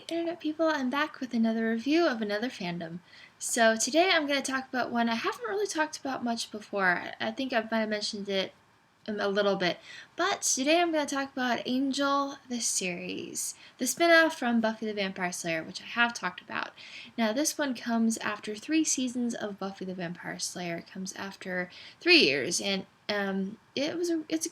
Internet people, I'm back with another review of another fandom. So today I'm going to talk about one I haven't really talked about much before. I think I might have mentioned it a little bit. But today I'm going to talk about Angel the series, the spin-off from Buffy the Vampire Slayer, which I have talked about. Now this one comes after 3 seasons of Buffy the Vampire Slayer. It comes after 3 years, and it's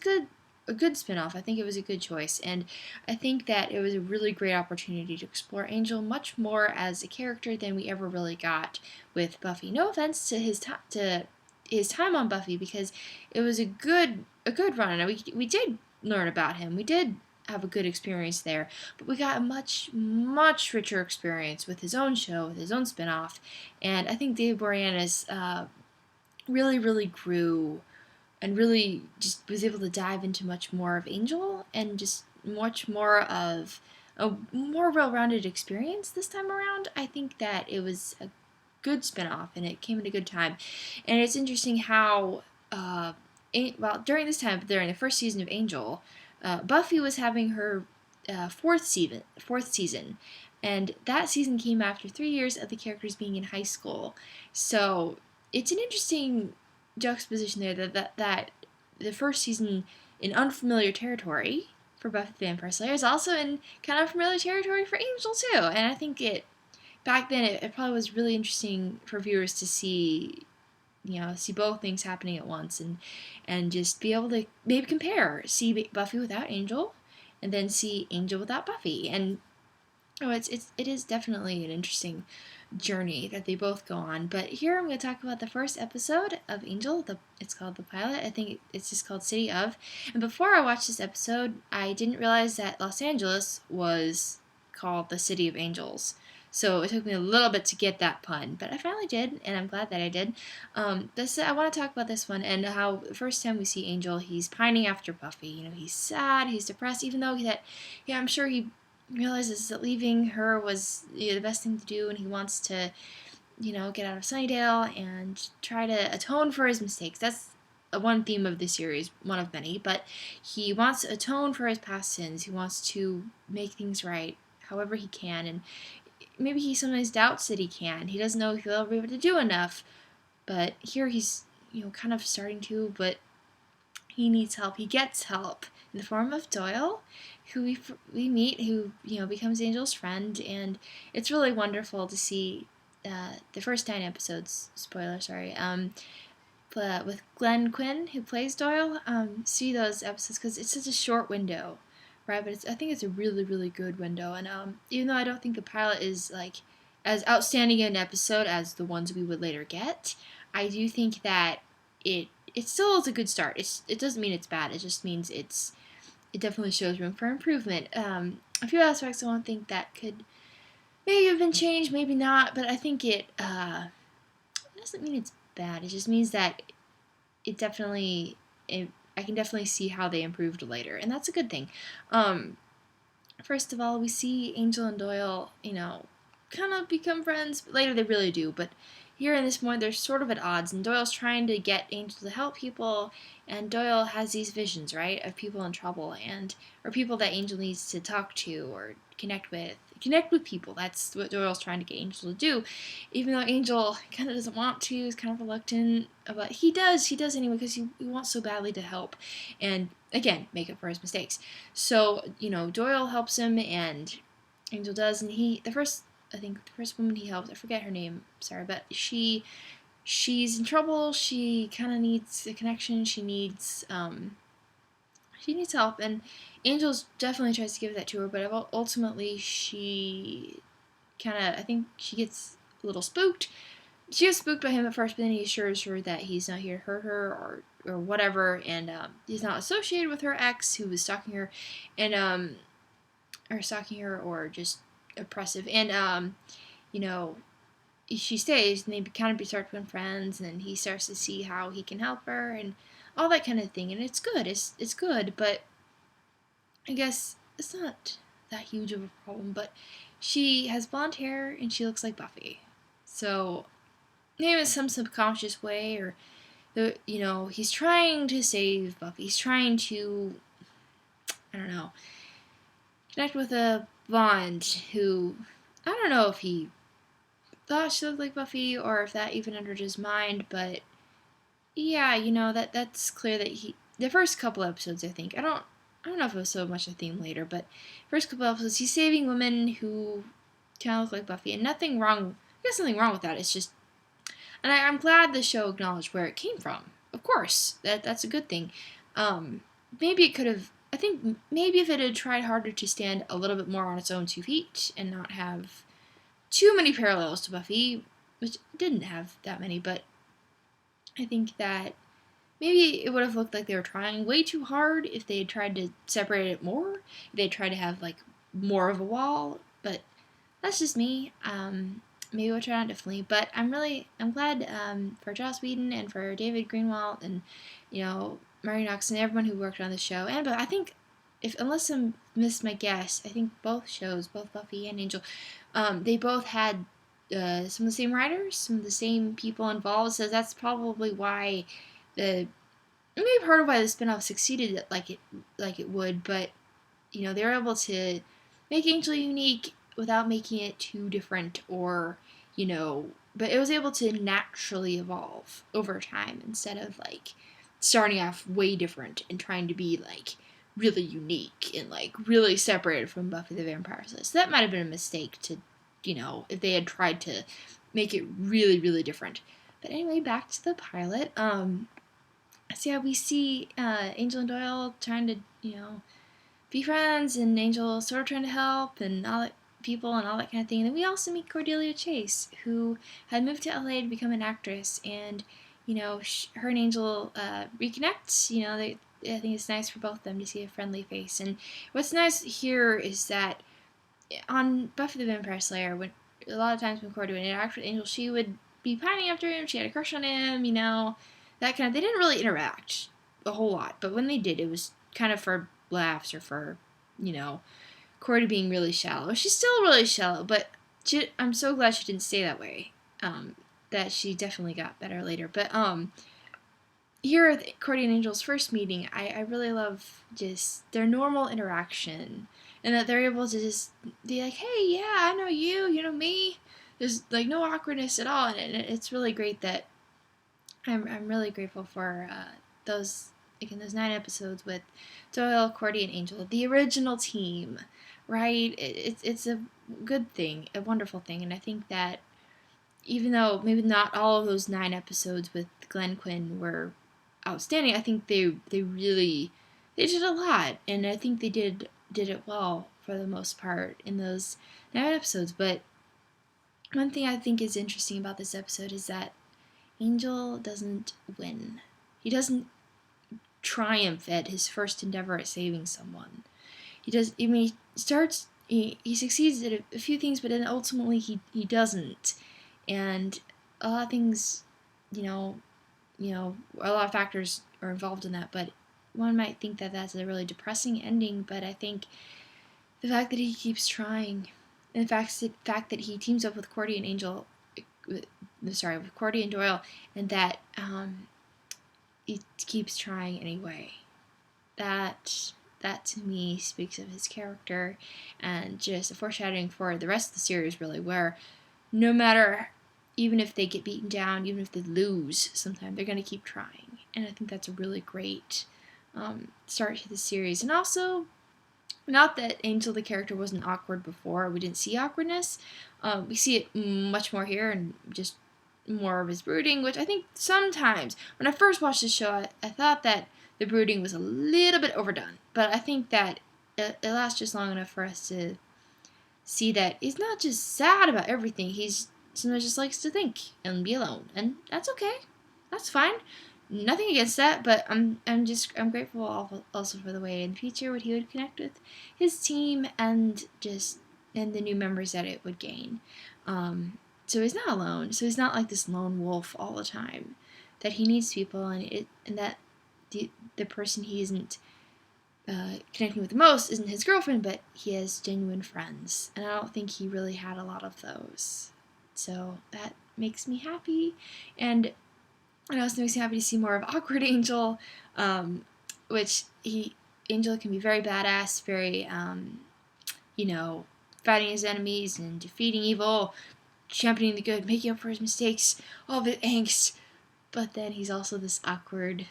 a good spin-off. I think it was a good choice, and I think that it was a really great opportunity to explore Angel much more as a character than we ever really got with Buffy. No offense to his time on Buffy, because it was a good run, and we did learn about him. We did have a good experience there, but we got a much richer experience with his own show, with his own spin-off, and I think Dave Boreanaz really grew and really just was able to dive into much more of Angel and just much more of a more well-rounded experience this time around. I think that it was a good spinoff and it came at a good time. And it's interesting how, during this time, during the first season of Angel, Buffy was having her fourth season, and that season came after 3 years of the characters being in high school. So it's an interesting juxtaposition there that the first season in unfamiliar territory for Buffy the Vampire Slayer is also in kind of familiar territory for Angel too. And I think back then it probably was really interesting for viewers to see both things happening at once, and just be able to maybe see Buffy without Angel and then see Angel without Buffy. And it is definitely an interesting journey that they both go on. But here I'm going to talk about the first episode of Angel. It's called the pilot. I think it's just called City of. And before I watched this episode, I didn't realize that Los Angeles was called the City of Angels. So it took me a little bit to get that pun, but I finally did, and I'm glad that I did. I want to talk about this one and how the first time we see Angel, he's pining after Buffy. He's sad, he's depressed, even though I'm sure he realizes that leaving her was the best thing to do, and he wants to, get out of Sunnydale and try to atone for his mistakes. That's one theme of the series, one of many, but he wants to atone for his past sins. He wants to make things right however he can, and maybe he sometimes doubts that he can. He doesn't know if he'll ever be able to do enough, but here he's, kind of starting to, but he needs help. He gets help in the form of Doyle, who we meet, who becomes Angel's friend, and it's really wonderful to see the first 9 episodes. Spoiler, sorry. With Glenn Quinn, who plays Doyle, see those episodes because it's such a short window, right? But I think it's a really good window, and even though I don't think the pilot is like as outstanding an episode as the ones we would later get, I do think that it still is a good start. It doesn't mean it's bad. It just means it definitely shows room for improvement. A few aspects I don't think that could maybe have been changed, maybe not, but I think it doesn't mean it's bad. It just means that I can definitely see how they improved later, and that's a good thing. First of all, we see Angel and Doyle, kind of become friends. But later they really do, but here in this moment they're sort of at odds, and Doyle's trying to get Angel to help people, and Doyle has these visions, right, of people in trouble, or people that Angel needs to talk to or connect with people. That's what Doyle's trying to get Angel to do, even though Angel kind of doesn't want to. He's kind of reluctant, but he does anyway, because he wants so badly to help and, again, make up for his mistakes. So Doyle helps him, and Angel does, and the first woman he helps, I forget her name, sorry, but she's in trouble. She kind of needs a connection. She needs help, and Angel definitely tries to give that to her, but ultimately I think she gets a little spooked. She gets spooked by him at first, but then he assures her that he's not here to hurt her or whatever, and he's not associated with her ex who was stalking her, and or just oppressive, and she stays, and they kind of start becoming friends, and he starts to see how he can help her and all that kind of thing, and it's good. It's good, but I guess it's not that huge of a problem. But she has blonde hair and she looks like Buffy, so maybe in some subconscious way, or he's trying to save Buffy. He's trying to, I don't know, connect with a Bond, who, I don't know if he thought she looked like Buffy or if that even entered his mind, but yeah, that's clear that the first couple episodes, I think, I don't know if it was so much a theme later, but first couple episodes, he's saving women who kind of look like Buffy, and nothing wrong. There's nothing wrong with that. It's just, and I'm glad the show acknowledged where it came from. Of course, that's a good thing. Maybe it could have. I think maybe if it had tried harder to stand a little bit more on its own 2 feet and not have too many parallels to Buffy, which didn't have that many, but I think that maybe it would have looked like they were trying way too hard if they had tried to separate it more. If they tried to have like more of a wall, but that's just me. Maybe we'll try on differently. But I'm glad for Joss Whedon and for David Greenwalt and Murray Knox and everyone who worked on the show. And but I think unless I missed my guess, I think both shows, both Buffy and Angel, they both had some of the same writers, some of the same people involved. So that's probably why maybe part of why the spinoff succeeded like it would. But they were able to make Angel unique without making it too different or but it was able to naturally evolve over time instead of like starting off way different and trying to be like really unique and like really separated from Buffy the Vampire Slayer. So that might have been a mistake to if they had tried to make it really really different. But anyway, back to the pilot. So yeah, we see Angel and Doyle trying to be friends, and Angel sort of trying to help and all that people and all that kind of thing. And then we also meet Cordelia Chase, who had moved to LA to become an actress, and her and Angel reconnect. I think it's nice for both of them to see a friendly face. And what's nice here is that on Buffy the Vampire Slayer, when a lot of times when Cordelia would interact with Angel, she would be pining after him. She had a crush on him. That kind of. They didn't really interact a whole lot, but when they did, it was kind of for laughs or for Cordy being really shallow. She's still really shallow, but I'm so glad she didn't stay that way. That she definitely got better later. But here at Cordy and Angel's first meeting, I really love just their normal interaction, and that they're able to just be like, hey, yeah, I know you, you know me. There's like no awkwardness at all, and it's really great that I'm really grateful for those 9 episodes with Doyle, Cordy, and Angel, the original team, right? It's a good thing, a wonderful thing, and I think that even though maybe not all of those 9 episodes with Glenn Quinn were outstanding, I think they did a lot, and I think they did it well for the most part in those 9 episodes. But one thing I think is interesting about this episode is that Angel doesn't win. He doesn't triumph at his first endeavor at saving someone. He succeeds at a few things, but then ultimately he doesn't. And a lot of things, a lot of factors are involved in that, but one might think that that's a really depressing ending, but I think the fact that he keeps trying, and the fact that he teams up with Cordy and Angel, with Cordy and Doyle, and that he keeps trying anyway. That to me speaks of his character, and just a foreshadowing for the rest of the series, really, where no matter, even if they get beaten down, even if they lose sometime, they're going to keep trying. And I think that's a really great start to the series. And also, not that Angel the character wasn't awkward before, we didn't see awkwardness. We see it much more here, and just more of his brooding, which I think sometimes, when I first watched the show, I thought that the brooding was a little bit overdone. But I think that it lasts just long enough for us to see that he's not just sad about everything, he's sometimes just likes to think and be alone. And that's okay. That's fine. Nothing against that, but I'm grateful also for the way in the future would he would connect with his team and the new members that it would gain. So he's not alone. So he's not like this lone wolf all the time. That he needs people, and that the person he isn't connecting with the most isn't his girlfriend, but he has genuine friends, and I don't think he really had a lot of those. So that makes me happy, and it also makes me happy to see more of awkward Angel, which Angel can be very badass, very fighting his enemies and defeating evil, championing the good, making up for his mistakes, all of his angst. But then he's also this awkward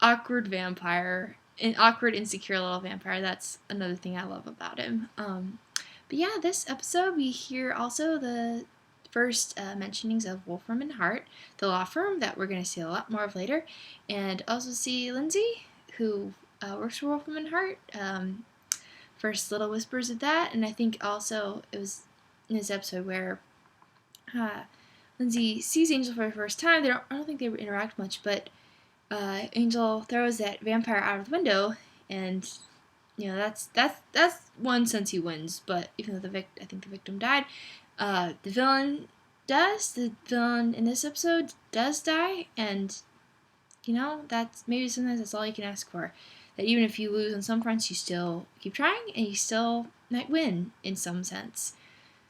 vampire, an awkward, insecure little vampire. That's another thing I love about him. But yeah, this episode we hear also the first mentionings of Wolfram and Hart, the law firm that we're going to see a lot more of later, and also see Lindsay, who works for Wolfram and Hart. First little whispers of that, and I think also it was in this episode where Lindsay sees Angel for the first time. I don't think they interact much, but Angel throws that vampire out of the window, and that's one sense he wins. But even though I think the victim died, the villain in this episode does die, and that's maybe sometimes that's all you can ask for. That even if you lose on some fronts, you still keep trying, and you still might win in some sense.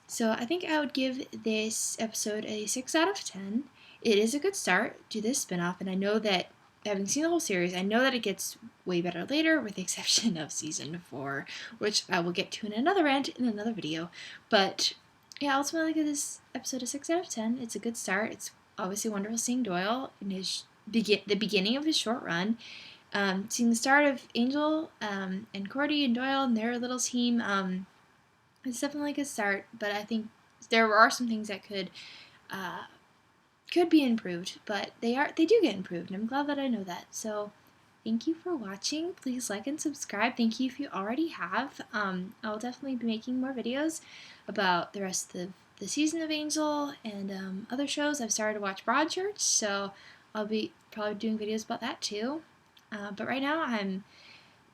So I think I would give this episode a 6 out of 10. It is a good start to this spinoff, and I know that, having seen the whole series, I know that it gets way better later, with the exception of season 4, which I will get to in another rant in another video. But yeah, ultimately I give this episode a 6 out of 10. It's a good start. It's obviously wonderful seeing Doyle in the beginning of his short run. Seeing the start of Angel and Cordy and Doyle and their little team, it's definitely a good start, but I think there are some things that could be improved, but they do get improved, and I'm glad that I know that. So thank you for watching. Please like and subscribe. Thank you if you already have. I'll definitely be making more videos about the rest of the season of Angel and other shows. I've started to watch Broadchurch, so I'll be probably doing videos about that too. But right now I'm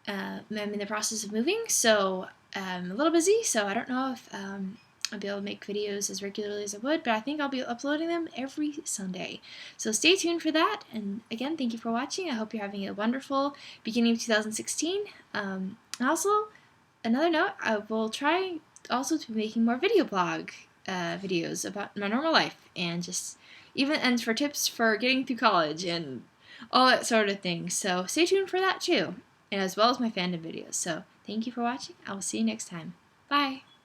in the process of moving, so I'm a little busy, so I don't know if I'll be able to make videos as regularly as I would, but I think I'll be uploading them every Sunday. So stay tuned for that, and again, thank you for watching. I hope you're having a wonderful beginning of 2016. And also, another note, I will try also to be making more video blog videos about my normal life, and and for tips for getting through college and all that sort of thing. So stay tuned for that too, as well as my fandom videos. So thank you for watching. I will see you next time. Bye!